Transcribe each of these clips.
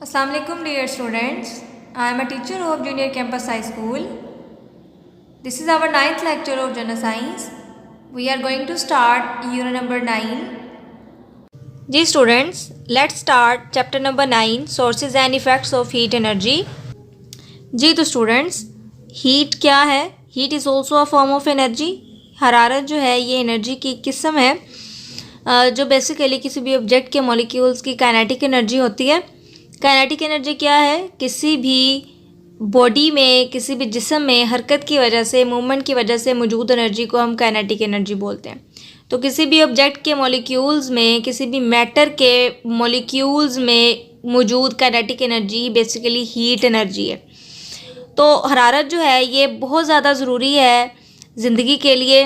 Assalamualaikum dear students. I am a teacher of Junior Campus High School. This is our 9th lecture of General Science. We are going to start unit number 9. Ji students, let's start chapter number 9 sources and effects of heat energy. जी तो students, heat क्या है? Heat is also a form of energy. हरारत जो है ये energy की किस्म है जो बेसिकली किसी भी ऑब्जेक्ट के मॉलिक्यूल्स की काइनेटिक एनर्जी होती है। काइनेटिक एनर्जी क्या है? किसी भी बॉडी में, किसी भी जिस्म में हरकत की वजह से, मूवमेंट की वजह से मौजूद एनर्जी को हम काइनेटिक एनर्जी बोलते हैं। तो किसी भी ऑब्जेक्ट के मॉलिक्यूल्स में, किसी भी मैटर के मॉलिक्यूल्स में मौजूद kinetic energy basically heat energy है। तो हरारत जो है ये बहुत ज़्यादा ज़रूरी है ज़िंदगी के लिए।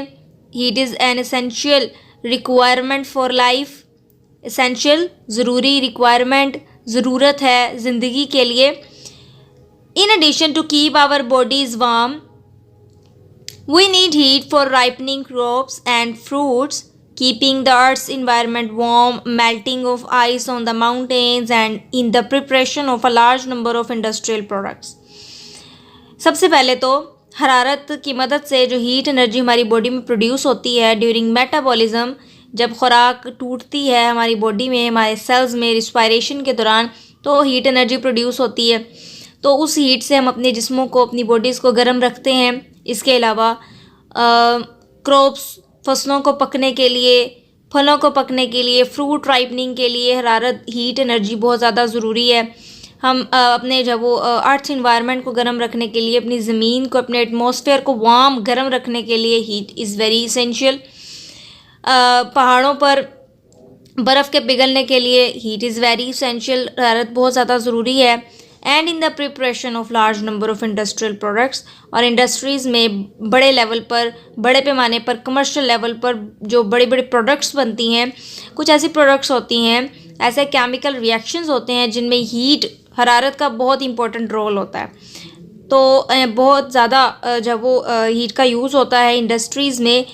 Heat is an essential requirement for life. Essential, ज़रूरी, रिक्वायरमेंट, ज़रूरत है ज़िंदगी के लिए। In addition to keep our bodies warm we need heat for ripening crops and fruits, keeping the earth's environment warm, melting of ice on the mountains and in the preparation of a large number of industrial products. सबसे पहले तो हरारत की मदद से जो heat energy हमारी body में प्रोड्यूस होती है ड्यूरिंग मेटाबॉलिज्म, जब खुराक टूटती है हमारी बॉडी में, हमारे सेल्स में, रिस्पायरेशन के दौरान, तो हीट एनर्जी प्रोड्यूस होती है। तो उस हीट से हम अपने जिस्मों को, अपनी बॉडीज़ को गर्म रखते हैं। इसके अलावा क्रॉप्स, फसलों को पकने के लिए, फलों को पकने के लिए, फ्रूट राइपनिंग के लिए हरारत, हीट एनर्जी बहुत ज़्यादा ज़रूरी है। हम अपने जब वो अर्थ इन्वायरमेंट को गर्म रखने के लिए, अपनी ज़मीन को, अपने एटमॉस्फेयर को वार्म गर्म रखने के लिए हीट इज़ वेरी इसेंशियल। पहाड़ों पर बर्फ़ के पिघलने के लिए हीट इज़ वेरी इसेंशियल, हरारत बहुत ज़्यादा ज़रूरी है। And in the preparation of large number of industrial products, और इंडस्ट्रीज़ में बड़े लेवल पर, बड़े पैमाने पर, कमर्शियल लेवल पर जो बड़ी बड़ी प्रोडक्ट्स बनती हैं, कुछ ऐसी प्रोडक्ट्स होती हैं, ऐसे केमिकल रिएक्शंस होते हैं जिनमें हीट, हरारत का बहुत इंपॉर्टेंट रोल होता है। तो बहुत ज़्यादा जब वो हीट का यूज़ होता है इंडस्ट्रीज़ में,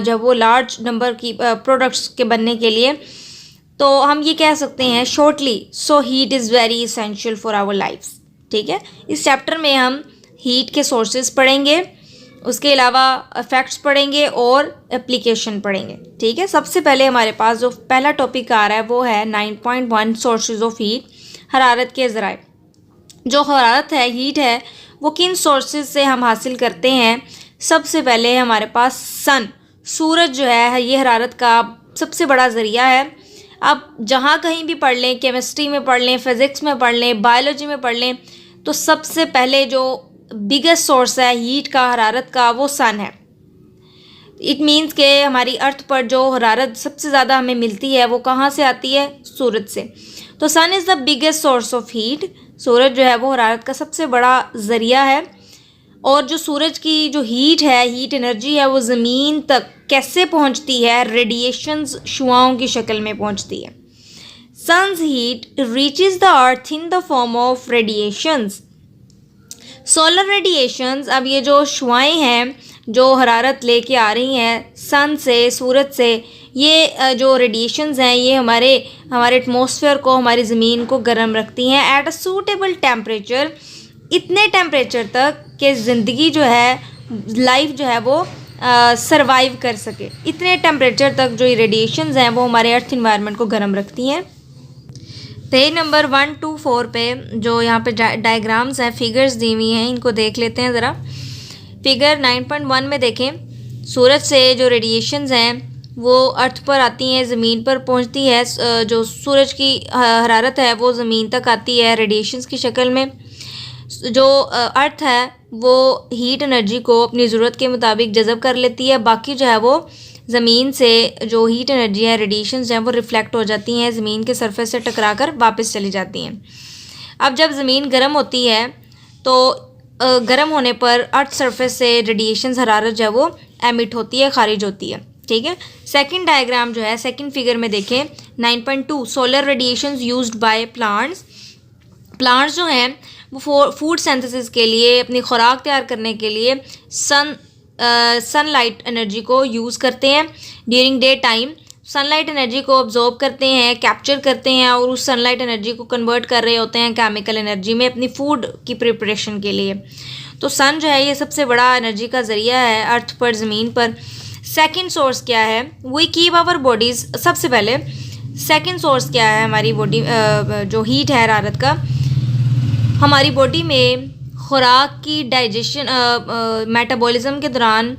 जब वो लार्ज नंबर की प्रोडक्ट्स के बनने के लिए, तो हम ये कह सकते हैं shortly, so heat is very essential for our lifes. ठीक है, इस चैप्टर में हम हीट के सोर्सेज पढ़ेंगे, उसके अलावा इफ़ेक्ट्स पढ़ेंगे और एप्लीकेशन पढ़ेंगे। ठीक है, सबसे पहले हमारे पास जो पहला टॉपिक आ रहा है वो है 9.1 सोर्सेज ऑफ हीट, हरारत के ज़राए। जो हरारत है, हीट है, वो किन सोर्सेज से हम हासिल करते हैं? सबसे पहले हमारे पास सन, सूरज जो है ये हरारत का सबसे बड़ा ज़रिया है। आप जहाँ कहीं भी पढ़ लें, केमिस्ट्री में पढ़ लें, फिज़िक्स में पढ़ लें, बायोलॉजी में पढ़ लें, तो सबसे पहले जो बिगेस्ट सोर्स है हीट का, हरारत का, वो सन है। इट मीन्स के हमारी अर्थ पर जो हरारत सबसे ज़्यादा हमें मिलती है वो कहाँ से आती है? सूरज से। तो sun is the biggest source of heat. सूरज जो है वो हरारत का सबसे बड़ा ज़रिया है। और जो सूरज की जो हीट है, हीट एनर्जी है, वो ज़मीन तक कैसे पहुंचती है? रेडिएशंस, शुआओं की शक्ल में पहुंचती है। Sun's heat reaches the earth in the form of radiations. Solar radiations, अब ये जो शुआएं हैं जो हरारत लेके आ रही हैं सन से, सूरज से, ये जो रेडिएशंस हैं ये हमारे एटमॉस्फेयर को, हमारी ज़मीन को गर्म रखती हैं एट अ सूटेबल टेम्परेचर, इतने टेम्परेचर तक कि ज़िंदगी जो है, लाइफ जो है वो सरवाइव कर सके। इतने टेम्परेचर तक जो ये रेडिएशंस हैं वो हमारे अर्थ इन्वायरमेंट को गर्म रखती हैं। पेज नंबर 1 to 4 पे जो यहाँ पे डायग्राम्स हैं, फिगर्स दी हुई हैं, इनको देख लेते हैं ज़रा। फिगर 9.1 में देखें, सूरज से जो रेडिएशंस हैं वो अर्थ पर आती हैं, ज़मीन पर पहुँचती है। जो सूरज की हरारत है वो ज़मीन तक आती है रेडिएशंस की शक्ल में। जो अर्थ है वो हीट एनर्जी को अपनी ज़रूरत के मुताबिक जज़ब कर लेती है। बाकी जो है वो ज़मीन से जो हीट एनर्जी है, रेडिएशंस हैं, वो रिफ़्लेक्ट हो जाती हैं, ज़मीन के सरफेस से टकरा कर वापस चली जाती हैं। अब जब ज़मीन गर्म होती है तो गर्म होने पर अर्थ सरफेस से रेडिएशंस, हरारत जो है वो एमिट होती है, खारिज होती है। ठीक है, सेकंड डायग्राम जो है, सेकंड फिगर में देखें 9.2 solar radiations used by plants. Plants जो हैं वो फूड सिंथेसिस के लिए, अपनी खुराक तैयार करने के लिए सनलाइट एनर्जी को यूज़ करते हैं during day time. Sunlight energy को ऑब्जॉर्व करते हैं, कैप्चर करते हैं और उस सनलाइट एनर्जी को कन्वर्ट कर रहे होते हैं केमिकल एनर्जी में अपनी फूड की प्रिपरेशन के लिए। तो सन जो है ये सबसे बड़ा एनर्जी का ज़रिया है अर्थ पर, ज़मीन पर। सेकंड सोर्स क्या है? We keep our bodies. सबसे पहले सेकंड सोर्स क्या है हमारी बॉडी जो हीट है हरारत का, हमारी बॉडी में खुराक की डाइजेशन मेटाबॉलिज्म के दौरान,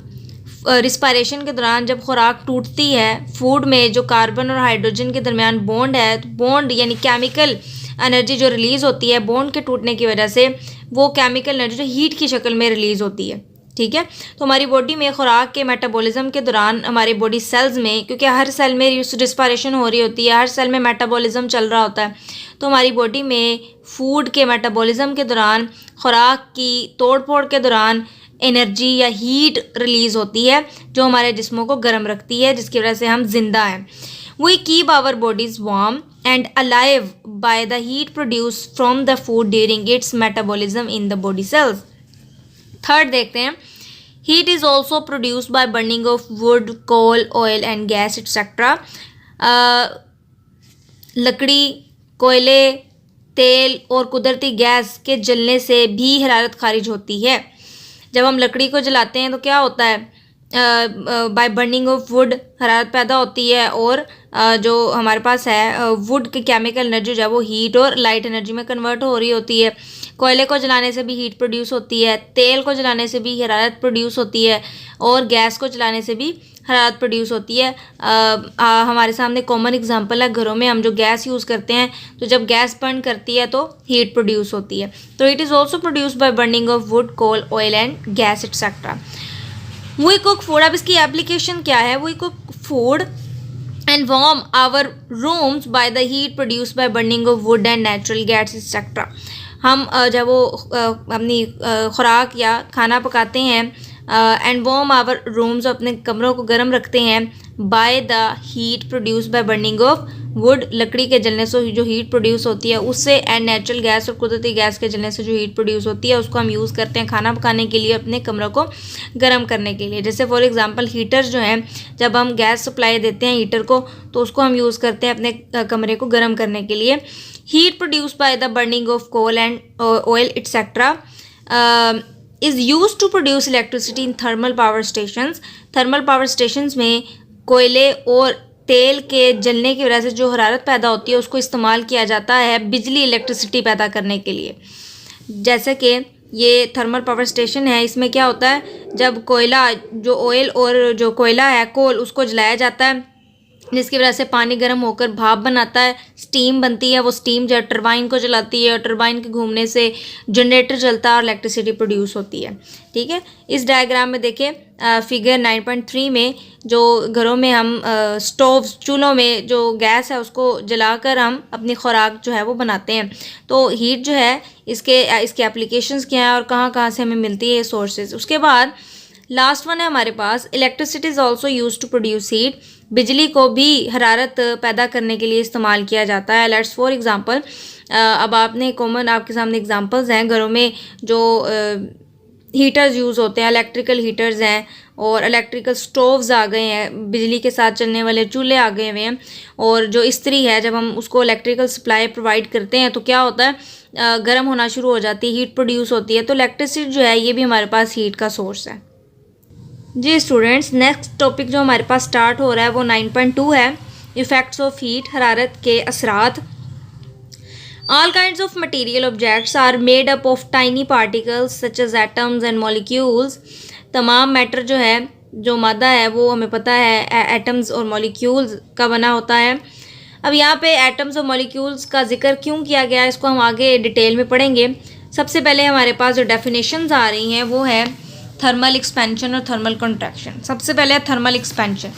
रिस्पायरेशन के दौरान जब खुराक टूटती है, फूड में जो कार्बन और हाइड्रोजन के दरमियान बॉन्ड है, तो बॉन्ड यानी केमिकल एनर्जी जो रिलीज़ होती है बॉन्ड के टूटने की वजह से, वो केमिकल एनर्जी जो हीट की शक्ल में रिलीज़ होती है। ठीक है, तो हमारी बॉडी में खुराक के मेटाबॉलिज्म के दौरान हमारे बॉडी सेल्स में, क्योंकि हर सेल में रिस्पायरेशन हो रही होती है, हर सेल में मेटाबॉलिज्म चल रहा होता है, तो हमारी बॉडी में फूड के मेटाबॉलिज्म के दौरान, खुराक की तोड़ फोड़ के दौरान एनर्जी या हीट रिलीज़ होती है जो हमारे जिस्मों को गर्म रखती है, जिसकी वजह से हम जिंदा हैं। We keep our bodies warm and alive by the heat produce from the food during its metabolism in the body cells. Third देखते हैं, heat is also produced by burning of wood, coal, oil and gas etcetera. लकड़ी, कोयले, तेल और कुदरती gas के जलने से भी हरारत खारिज होती है। जब हम लकड़ी को जलाते हैं तो क्या होता है? बाय बर्निंग ऑफ वुड हरारत पैदा होती है, और जो हमारे पास है वुड की केमिकल एनर्जी जो है वो हीट और लाइट एनर्जी में कन्वर्ट हो रही होती है। कोयले को जलाने से भी हीट प्रोड्यूस होती है, तेल को जलाने से भी हरारत प्रोड्यूस होती है, और गैस को जलाने से भी हरारत प्रोड्यूस होती है। हमारे सामने कॉमन एग्जांपल है, घरों में हम जो गैस यूज़ करते हैं, तो जब गैस बर्न करती है तो हीट प्रोड्यूस होती है। तो it is also produced by burning of wood, coal, oil and gas etcetera. We cook food. अब इसकी एप्लीकेशन क्या है? We cook food and warm our rooms by the heat produced by burning of wood and natural gas etc. हम जब वो अपनी खुराक या खाना पकाते हैं, एंड वार्म आवर रूम्स, अपने कमरों को गर्म रखते हैं, bye the heat produce bye burning of would, लकड़ी के जलने से जो हीट प्रोड्यूस होती है उससे, एंड नेचुरल गैस और कुदरती गैस के जलने से जो हीट प्रोड्यूस होती है उसको हम यूज़ करते हैं खाना पकाने के लिए, अपने कमरों को गर्म करने के लिए। जैसे फॉर एग्जांपल हीटर्स जो हैं, जब हम गैस सप्लाई देते हैं हीटर को तो उसको हम यूज़ करते हैं अपने कमरे को गर्म करने के लिए। Heat produce by the burning of coal and oil etcetera is use to produce electricity in thermal power stations. Thermal power stations में कोयले और तेल के जलने की वजह से जो हरारत पैदा होती है उसको इस्तेमाल किया जाता है बिजली, इलेक्ट्रिसिटी पैदा करने के लिए। जैसे कि ये थर्मल पावर स्टेशन है, इसमें क्या होता है, जब कोयला, जो ऑयल और जो कोयला है, कोल, उसको जलाया जाता है, जिसकी वजह से पानी गर्म होकर भाप बनाता है, स्टीम बनती है, वो स्टीम जो टरबाइन को जलाती है, और टरबाइन के घूमने से जनरेटर चलता है और इलेक्ट्रिसिटी प्रोड्यूस होती है। ठीक है, इस डायग्राम में देखें फिगर 9.3 में, जो घरों में हम स्टोव, चूल्हों में जो गैस है उसको जलाकर हम अपनी खुराक जो है वो बनाते हैं। तो हीट जो है इसके एप्लीकेशंस क्या हैं और कहाँ कहाँ से हमें मिलती है ये सोर्सेज। उसके बाद लास्ट वन है हमारे पास, electricity is also use to produce heat. बिजली को भी हरारत पैदा करने के लिए इस्तेमाल किया जाता है। लेट्स फॉर एग्जांपल, अब आपने कॉमन, आपके सामने एग्जांपल्स हैं, घरों में जो हीटर्स यूज़ होते हैं, इलेक्ट्रिकल हीटर्स हैं, और इलेक्ट्रिकल स्टोव्स आ गए हैं, बिजली के साथ चलने वाले चूल्हे आ गए हुए हैं, और जो इस्त्री है, जब हम उसको इलेक्ट्रिकल सप्लाई प्रोवाइड करते हैं तो क्या होता है, गर्म होना शुरू हो जाती है, हीट प्रोड्यूस होती है। तो इलेक्ट्रिसिटी जो है ये भी हमारे पास हीट का सोर्स है। जी स्टूडेंट्स, नेक्स्ट टॉपिक जो हमारे पास स्टार्ट हो रहा है वो 9.2 है, इफ़ेक्ट्स ऑफ हीट, हरारत के असरात। All kinds of material objects are made up of tiny particles such as atoms and molecules. तमाम मैटर जो है, जो मादा है, वो हमें पता है एटम्स और मॉलिक्यूल्स का बना होता है। अब यहाँ पे एटम्स और मॉलिक्यूल्स का जिक्र क्यों किया गया है इसको हम आगे डिटेल में पढ़ेंगे। सबसे पहले हमारे पास जो डेफिनेशंस आ रही हैं वो है थर्मल एक्सपेंशन और थर्मल कंट्रैक्शन। सबसे पहले है थर्मल एक्सपेंशन।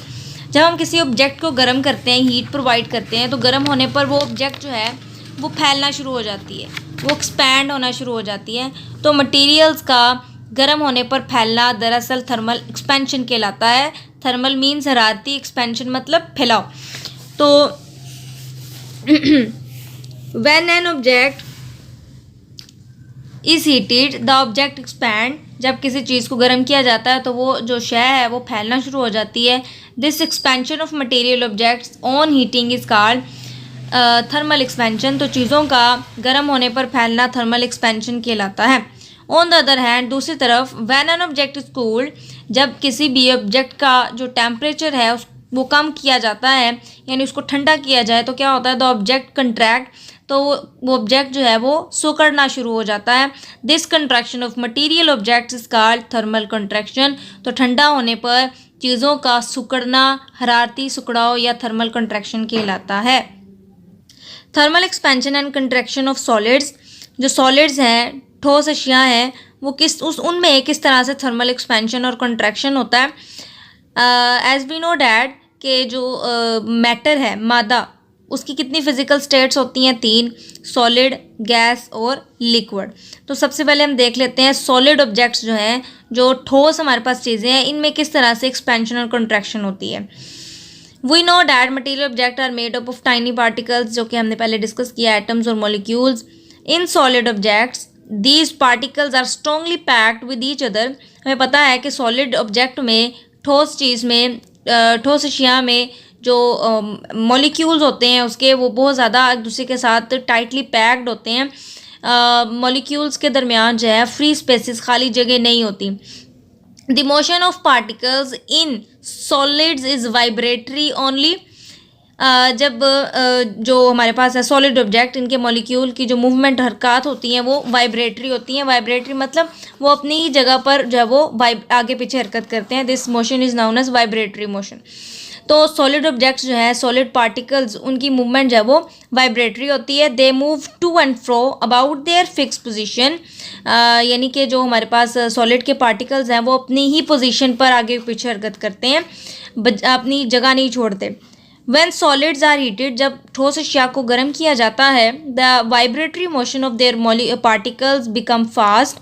जब हम किसी ऑब्जेक्ट को गर्म करते हैं, हीट प्रोवाइड करते हैं, तो गर्म होने पर वो ऑब्जेक्ट जो है वो फैलना शुरू हो जाती है, वो एक्सपैंड होना शुरू हो जाती है। तो मटेरियल्स का गर्म होने पर फैलना दरअसल थर्मल एक्सपेंशन कहलाता है। थर्मल मीन्स हरारती, एक्सपेंशन मतलब फैलाव। तो when an object is heated the object expand, जब किसी चीज़ को गर्म किया जाता है तो वो जो शय है वो फैलना शुरू हो जाती है। This expansion of material objects on heating is called thermal expansion. तो चीज़ों का गर्म होने पर फैलना थर्मल एक्सपेंशन कहलाता है। ऑन द अदर हैंड, दूसरी तरफ, when an object is cooled, जब किसी भी ऑब्जेक्ट का जो टेम्परेचर है वो कम किया जाता है, यानी उसको ठंडा किया जाए, तो क्या होता है, द ऑब्जेक्ट कंट्रैक्ट, तो वो ऑब्जेक्ट जो है वो सिकुड़ना शुरू हो जाता है। This contraction of material objects is called thermal contraction. तो ठंडा होने पर चीज़ों का सिकुड़ना हरारती सिकुड़ाव या थर्मल कंट्रैक्शन कहलाता है। Thermal expansion and contraction of solids, जो सॉलिड्स हैं, ठोस अशियाँ हैं, वो उनमें किस तरह से थर्मल एक्सपेंशन और कंट्रैक्शन होता है। एज वी नो डैट कि जो मैटर है, मादा, उसकी कितनी फिजिकल स्टेट्स होती हैं, 3, सॉलिड, गैस और लिक्विड। तो सबसे पहले हम देख लेते हैं सॉलिड ऑब्जेक्ट्स जो हैं, जो ठोस हमारे पास चीज़ें हैं, इनमें किस तरह से एक्सपेंशन और कंट्रैक्शन होती है। We know that material object are made up of tiny particles, जो कि हमने पहले डिस्कस किया, एटम्स और molecules. In solid objects these particles are strongly packed with each other. हमें पता है कि सॉलिड ऑब्जेक्ट में, ठोस चीज़ में, ठोस अशिया में जो मॉलिक्यूल्स होते हैं उसके, वो बहुत ज़्यादा एक दूसरे के साथ टाइटली पैक्ड होते हैं। मॉलिक्यूल्स के दरमियान जो है फ्री स्पेसेस, खाली जगह नहीं होती। The motion of particles in solids is vibratory only. जब जो हमारे पास है सॉलिड ऑब्जेक्ट, इनके मॉलिक्यूल की जो मूवमेंट, हरकत होती हैं, वो वाइब्रेटरी होती हैं। वाइब्रेटरी मतलब वो अपनी ही जगह पर जो है वो आगे पीछे हरकत करते हैं। This motion is known as vibratory motion. तो सॉलिड ऑब्जेक्ट्स जो है, सॉलिड पार्टिकल्स, उनकी मूवमेंट जो है वो वाइब्रेटरी होती है। They move to and fro about their fix position, यानी कि जो हमारे पास सॉलिड के पार्टिकल्स हैं वो अपनी ही पोजीशन पर आगे पीछे हरकत करते हैं, अपनी जगह नहीं छोड़ते। When solids are heated, जब ठोस अशिया को गर्म किया जाता है, the vibratory motion of their particles become fast।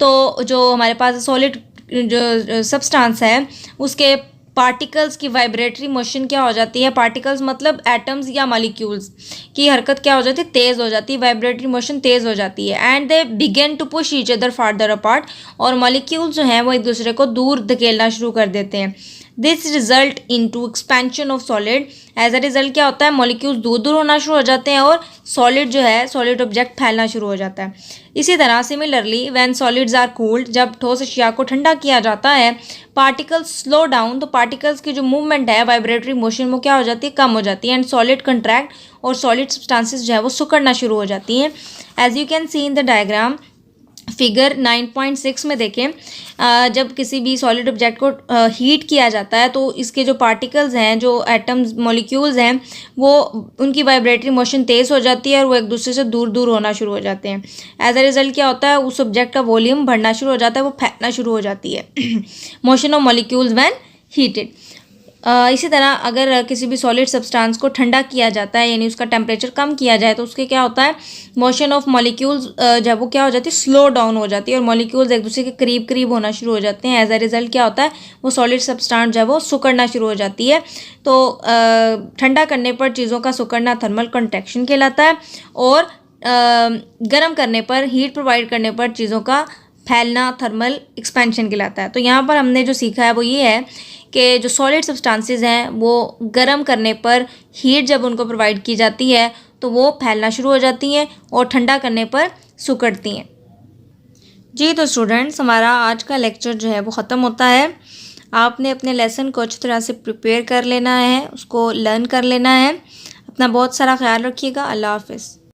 तो जो हमारे पास सॉलिड जो सब्सटेंस है उसके पार्टिकल्स की वाइब्रेटरी मोशन क्या हो जाती है, पार्टिकल्स मतलब एटम्स या मॉलिक्यूल्स की हरकत क्या हो जाती है, तेज़ हो जाती है, वाइब्रेटरी मोशन तेज़ हो जाती है। And they begin to push each other farther apart, और मॉलिक्यूल्स जो हैं वो एक दूसरे को दूर धकेलना शुरू कर देते हैं। This result in to expansion of solid. As a result क्या होता है, मॉलिक्यूल्स दूर दूर होना शुरू हो जाते हैं और सॉलिड जो है, सॉलिड ऑब्जेक्ट फैलना शुरू हो जाता है। इसी तरह similarly when solids are cooled, जब ठोस अशिया को ठंडा किया जाता है, पार्टिकल्स स्लो डाउन, तो पार्टिकल्स की जो मूवमेंट है, वाइब्रेटरी मोशन, वो क्या हो जाती है, कम हो जाती है। एंड सॉलिड कंट्रैक्ट, और सॉलिड सब्सटेंसेस जो है वो सिकुड़ना शुरू हो जाती हैं। As you can see in the diagram figure 9.6 में देखें, जब किसी भी सॉलिड ऑब्जेक्ट को हीट किया जाता है तो इसके जो पार्टिकल्स हैं, जो एटम्स, मॉलिक्यूल्स हैं, वो उनकी वाइब्रेटरी मोशन तेज़ हो जाती है और वो एक दूसरे से दूर दूर होना शुरू हो जाते हैं। एज अ रिजल्ट क्या होता है, उस ऑब्जेक्ट का वॉल्यूम बढ़ना शुरू हो जाता है, वो फैलना शुरू हो जाती है। Motion of molecules when heated. इसी तरह अगर किसी भी सॉलिड सब्सटेंस को ठंडा किया जाता है, यानी उसका टेम्परेचर कम किया जाए, तो उसके क्या होता है, मोशन ऑफ मॉलिक्यूल्स जब वो क्या हो जाती है, स्लो डाउन हो जाती है, और मॉलिक्यूल्स एक दूसरे के करीब करीब होना शुरू हो जाते हैं। एज अ रिजल्ट क्या होता है, वो सॉलिड सब्सटेंस जो है वो सिकुड़ना शुरू हो जाती है। तो ठंडा करने पर चीज़ों का सिकुड़ना थर्मल कंट्रैक्शन कहलाता है, और गर्म करने पर, हीट प्रोवाइड करने पर चीज़ों का फैलना थर्मल एक्सपेंशन कहलाता है। तो यहाँ पर हमने जो सीखा है वो ये है कि जो सॉलिड सब्सटेंसेस हैं वो गर्म करने पर, हीट जब उनको प्रोवाइड की जाती है तो वो फैलना शुरू हो जाती हैं, और ठंडा करने पर सिकुड़ती हैं। जी, तो स्टूडेंट्स, हमारा आज का लेक्चर जो है वो ख़त्म होता है। आपने अपने लेसन को अच्छी तरह से प्रिपेयर कर लेना है, उसको लर्न कर लेना है। अपना बहुत सारा ख्याल रखिएगा। अल्लाह हाफ़िज़।